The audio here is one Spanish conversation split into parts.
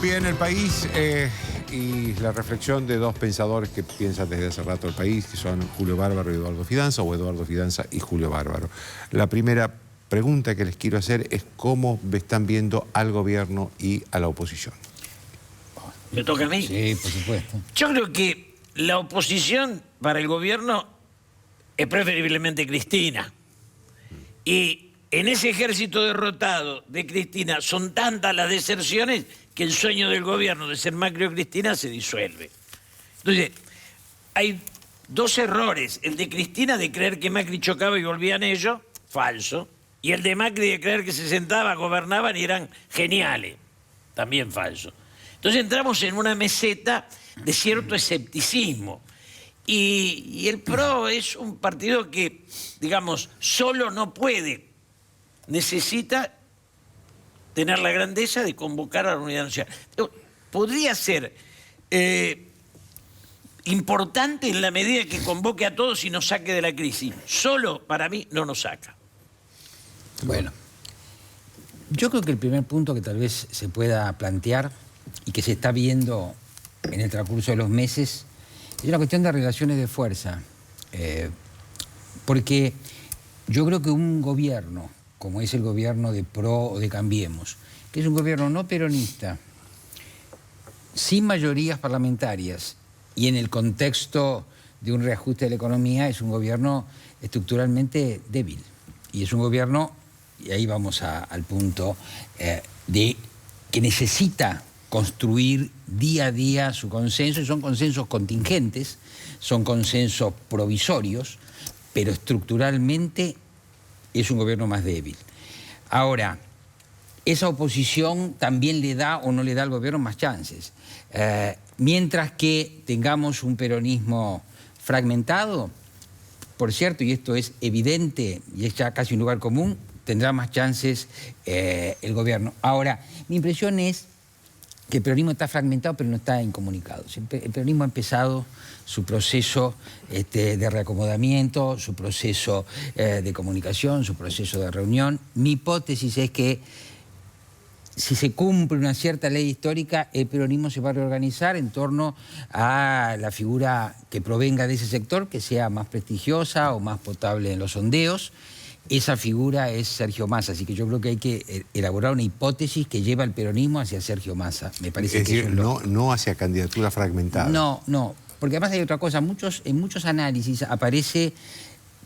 Bien, el país y la reflexión de dos pensadores que piensan desde hace rato el país, que son Julio Bárbaro y Eduardo Fidanza, o Eduardo Fidanza y Julio Bárbaro. La primera pregunta que les quiero hacer es cómo están viendo al gobierno y a la oposición. ¿Me toca a mí? Sí, por supuesto. Yo creo que la oposición para el gobierno es preferiblemente Cristina. Y en ese ejército derrotado de Cristina son tantas las deserciones que el sueño del gobierno de ser Macri o Cristina se disuelve. Entonces, hay dos errores. El de Cristina de creer que Macri chocaba y volvían ellos, falso. Y el de Macri de creer que se sentaba, gobernaban y eran geniales, también falso. Entonces entramos en una meseta de cierto escepticismo. Y el PRO es un partido que, digamos, solo no puede. Necesita tener la grandeza de convocar a la unidad nacional. Podría ser importante en la medida que convoque a todos y nos saque de la crisis. Solo, para mí, no nos saca. Bueno, yo creo que el primer punto que tal vez se pueda plantear y que se está viendo en el transcurso de los meses es una cuestión de relaciones de fuerza. Porque yo creo que un gobierno, como es el gobierno de PRO o de Cambiemos, que es un gobierno no peronista, sin mayorías parlamentarias y en el contexto de un reajuste de la economía, es un gobierno estructuralmente débil. Y es un gobierno, y ahí vamos al punto, de que necesita construir día a día su consenso, y son consensos contingentes, son consensos provisorios, pero estructuralmente es un gobierno más débil. Ahora, esa oposición también le da o no le da al gobierno más chances. Mientras que tengamos un peronismo fragmentado, por cierto, y esto es evidente y es ya casi un lugar común, tendrá más chances el gobierno. Ahora, mi impresión es que el peronismo está fragmentado pero no está incomunicado. El peronismo ha empezado su proceso de reacomodamiento, su proceso de comunicación, su proceso de reunión. Mi hipótesis es que si se cumple una cierta ley histórica, el peronismo se va a reorganizar en torno a la figura que provenga de ese sector, que sea más prestigiosa o más potable en los sondeos. Esa figura es Sergio Massa, así que yo creo que hay que elaborar una hipótesis que lleva al peronismo hacia Sergio Massa. Me parece que decir, no hacia candidatura fragmentada. No, porque además hay otra cosa, en muchos análisis aparece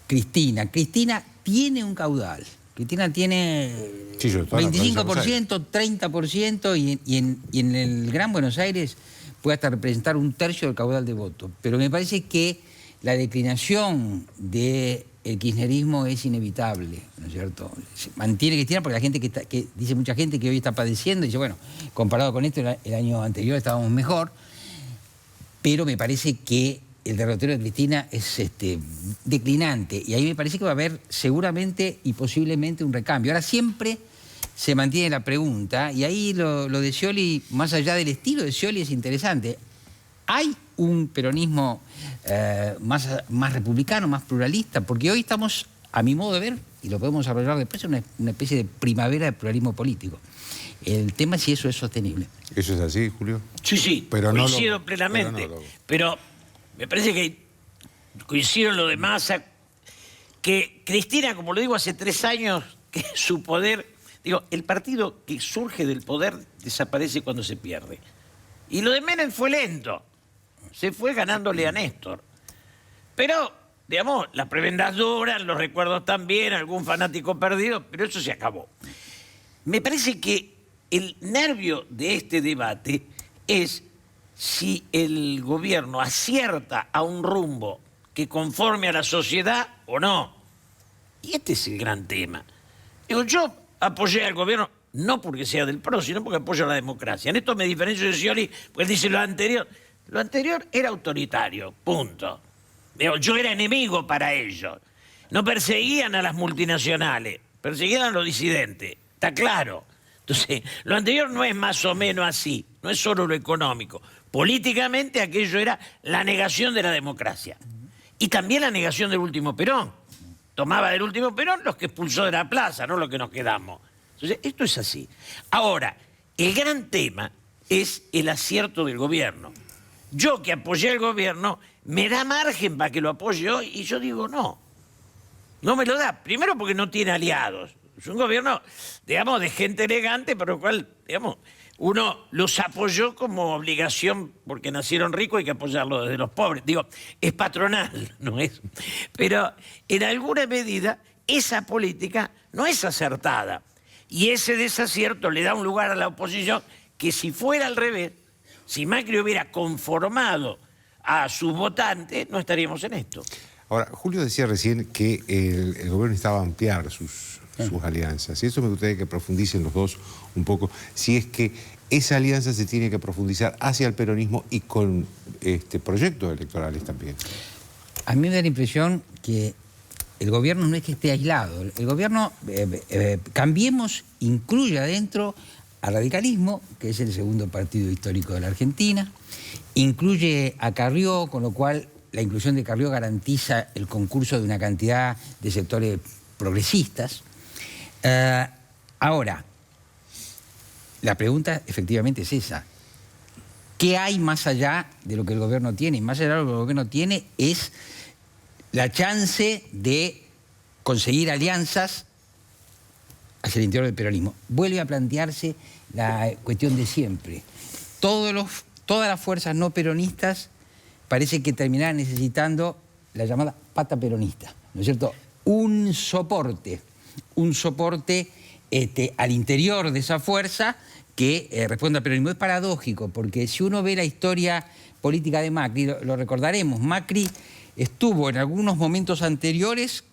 Cristina. Cristina tiene un caudal. Cristina tiene 25%, 30% y en el Gran Buenos Aires puede hasta representar un tercio del caudal de votos. Pero me parece que la declinación del kirchnerismo es inevitable, ¿no es cierto? Se mantiene Cristina porque la gente que dice mucha gente que hoy está padeciendo, dice, bueno, comparado con esto, el año anterior estábamos mejor, pero me parece que el derrotero de Cristina es declinante, y ahí me parece que va a haber seguramente y posiblemente un recambio. Ahora siempre se mantiene la pregunta, y ahí lo de Scioli, más allá del estilo de Scioli, es interesante. ¿Hay un peronismo más republicano, más pluralista? Porque hoy estamos, a mi modo de ver, y lo podemos desarrollar después, en una especie de primavera de pluralismo político. El tema es si eso es sostenible. ¿Eso es así, Julio? Sí, pero coincido plenamente. Pero me parece que coincido en lo de Massa, que Cristina, como lo digo hace 3 años, que su poder, digo, el partido que surge del poder desaparece cuando se pierde. Y lo de Menem fue lento, se fue ganándole a Néstor. Pero, digamos, las prebendas duran, los recuerdos también, algún fanático perdido, pero eso se acabó. Me parece que el nervio de este debate es si el gobierno acierta a un rumbo que conforme a la sociedad o no. Y este es el gran tema. Digo, yo apoyé al gobierno no porque sea del PRO, sino porque apoyo a la democracia. En esto me diferencio de Scioli, porque él dice lo anterior era autoritario, punto. Digo, yo era enemigo para ellos. No perseguían a las multinacionales, perseguían a los disidentes, está claro. Entonces, lo anterior no es más o menos así, no es solo lo económico. Políticamente aquello era la negación de la democracia. Y también la negación del último Perón. Tomaba del último Perón los que expulsó de la plaza, no los que nos quedamos. Entonces, esto es así. Ahora, el gran tema es el acierto del gobierno. Yo que apoyé al gobierno, me da margen para que lo apoye hoy, y yo digo no. No me lo da. Primero porque no tiene aliados. Es un gobierno, digamos, de gente elegante, pero el cual, digamos, uno los apoyó como obligación, porque nacieron ricos, hay que apoyarlos desde los pobres. Digo, es patronal, no es. Pero en alguna medida esa política no es acertada. Y ese desacierto le da un lugar a la oposición que, si fuera al revés, si Macri hubiera conformado a sus votantes, no estaríamos en esto. Ahora, Julio decía recién que el gobierno necesitaba ampliar sus alianzas. Y eso me gustaría que profundicen los dos un poco. Si es que esa alianza se tiene que profundizar hacia el peronismo y con proyectos electorales también. A mí me da la impresión que el gobierno no es que esté aislado. El gobierno, Cambiemos, incluye adentro al radicalismo, que es el segundo partido histórico de la Argentina, incluye a Carrió, con lo cual la inclusión de Carrió garantiza el concurso de una cantidad de sectores progresistas. Ahora, la pregunta efectivamente es esa. ¿Qué hay más allá de lo que el gobierno tiene? Y más allá de lo que el gobierno tiene es la chance de conseguir alianzas hacia el interior del peronismo. Vuelve a plantearse la cuestión de siempre. Todas las fuerzas no peronistas parece que terminarán necesitando la llamada pata peronista, ¿no es cierto? Un soporte al interior de esa fuerza que responda al peronismo. Es paradójico, porque si uno ve la historia política de Macri, lo recordaremos, Macri estuvo en algunos momentos anteriores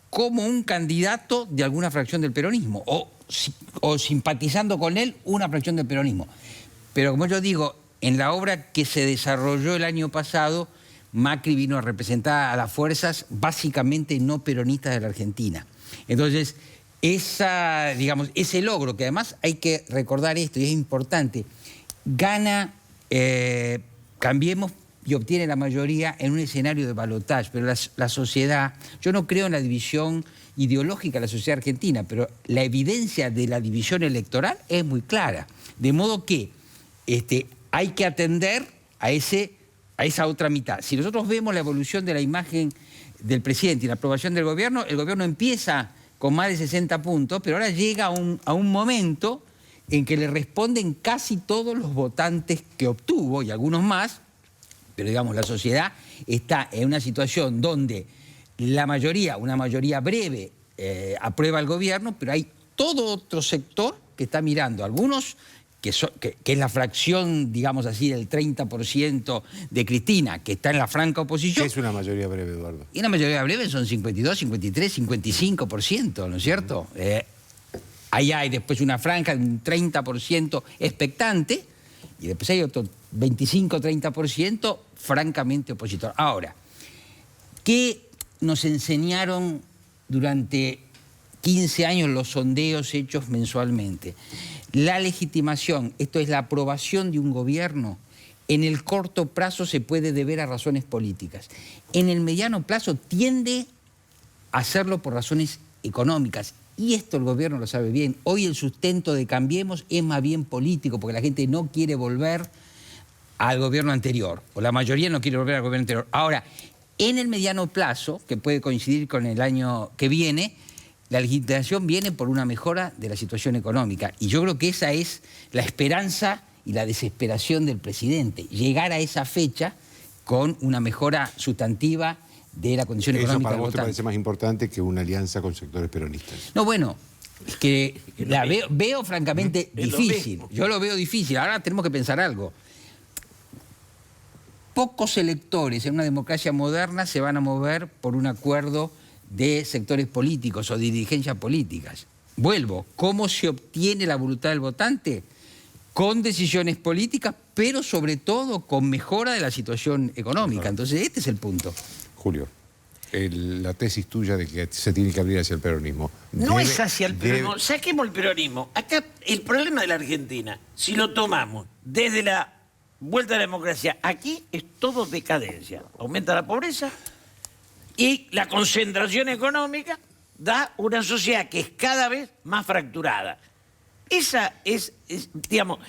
como un candidato de alguna fracción del peronismo, o simpatizando con él una fracción del peronismo. Pero como yo digo, en la obra que se desarrolló el año pasado, Macri vino a representar a las fuerzas básicamente no peronistas de la Argentina. Entonces, ese logro, que además hay que recordar esto, y es importante, gana Cambiemos y obtiene la mayoría en un escenario de balotaje, pero la sociedad, yo no creo en la división ideológica de la sociedad argentina, pero la evidencia de la división electoral es muy clara, de modo que hay que atender a esa otra mitad. Si nosotros vemos la evolución de la imagen del presidente y la aprobación del gobierno, el gobierno empieza con más de 60 puntos, pero ahora llega a un momento en que le responden casi todos los votantes que obtuvo, y algunos más, pero digamos, la sociedad está en una situación donde la mayoría, una mayoría breve, aprueba el gobierno, pero hay todo otro sector que está mirando. Algunos, que es la fracción, digamos así, del 30% de Cristina, que está en la franca oposición. ¿Qué es una mayoría breve, Eduardo? Y una mayoría breve son 52, 53, 55%, ¿no es cierto? Ahí hay después una franja de un 30% expectante, y después hay otro 25, 30% francamente opositor. Ahora, ¿qué nos enseñaron durante 15 años los sondeos hechos mensualmente? La legitimación, esto es la aprobación de un gobierno, en el corto plazo se puede deber a razones políticas. En el mediano plazo tiende a hacerlo por razones económicas. Y esto el gobierno lo sabe bien. Hoy el sustento de Cambiemos es más bien político, porque la gente no quiere volver al gobierno anterior, o la mayoría no quiere volver al gobierno anterior. Ahora, en el mediano plazo, que puede coincidir con el año que viene, la legitimación viene por una mejora de la situación económica. Y yo creo que esa es la esperanza y la desesperación del presidente. Llegar a esa fecha con una mejora sustantiva de la condición económica del votante. ¿Eso para vos te parece más importante que una alianza con sectores peronistas? No, bueno, es que la veo francamente difícil. Yo lo veo difícil. Ahora tenemos que pensar algo. Pocos electores en una democracia moderna se van a mover por un acuerdo de sectores políticos o de dirigencias políticas. Vuelvo, ¿cómo se obtiene la voluntad del votante? Con decisiones políticas, pero sobre todo con mejora de la situación económica. Entonces, este es el punto. Julio, la tesis tuya de que se tiene que abrir hacia el peronismo. No es hacia el peronismo. Saquemos el peronismo. Acá el problema de la Argentina, si lo tomamos desde la vuelta a la democracia, aquí es todo decadencia. Aumenta la pobreza y la concentración económica da una sociedad que es cada vez más fracturada. Esa es digamos,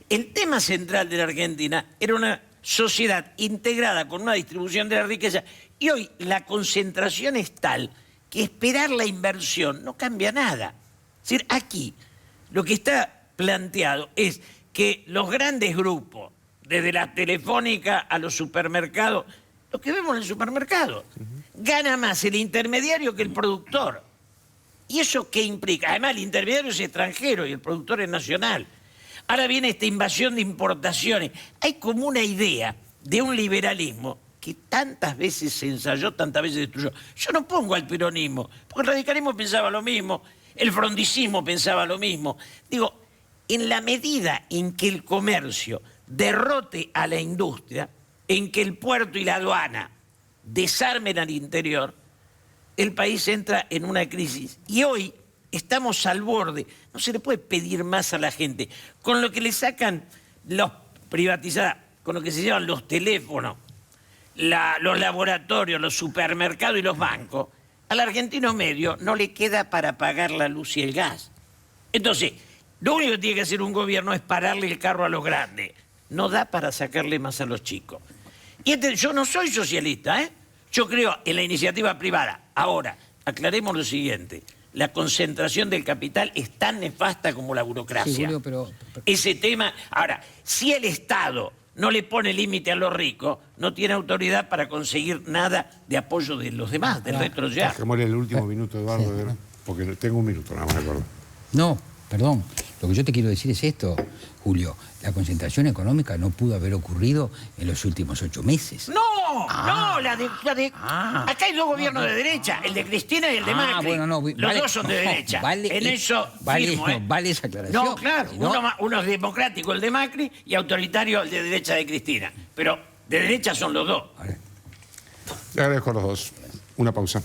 el tema central de la Argentina era una sociedad integrada con una distribución de la riqueza, y hoy la concentración es tal que esperar la inversión no cambia nada. Es decir, aquí lo que está planteado es que los grandes grupos, desde la telefónica a los supermercados, lo que vemos en el supermercado, gana más el intermediario que el productor. ¿Y eso qué implica? Además, el intermediario es extranjero y el productor es nacional. Ahora viene esta invasión de importaciones. Hay como una idea de un liberalismo que tantas veces se ensayó, tantas veces destruyó. Yo no pongo al peronismo, porque el radicalismo pensaba lo mismo, el frondicismo pensaba lo mismo. Digo, en la medida en que el comercio derrote a la industria, en que el puerto y la aduana desarmen al interior, el país entra en una crisis. Y hoy estamos al borde. No se le puede pedir más a la gente. Con lo que le sacan los privatizados, con lo que se llevan los teléfonos, los laboratorios, los supermercados y los bancos, al argentino medio no le queda para pagar la luz y el gas. Entonces, lo único que tiene que hacer un gobierno es pararle el carro a los grandes. No da para sacarle más a los chicos. Y yo no soy socialista, ¿eh? Yo creo en la iniciativa privada. Ahora, aclaremos lo siguiente. La concentración del capital es tan nefasta como la burocracia. Sí, Julio, pero... Ese tema... Ahora, si el Estado no le pone límite a los ricos, no tiene autoridad para conseguir nada de apoyo de los demás, del resto de la sociedad. Dejémosle el último minuto, Eduardo, sí, porque tengo un minuto nada más, Eduardo. No, perdón. Lo que yo te quiero decir es esto, Julio. La concentración económica no pudo haber ocurrido en los últimos 8 meses. ¡No! Acá hay dos gobiernos de derecha, el de Cristina y el de Macri. Bueno, no, los dos son de derecha. En eso firmo, ¿eh? Vale esa aclaración. No, claro. Si no... uno es democrático, el de Macri, y autoritario, el de derecha de Cristina. Pero de derecha son los dos. Le agradezco a los dos. Una pausa.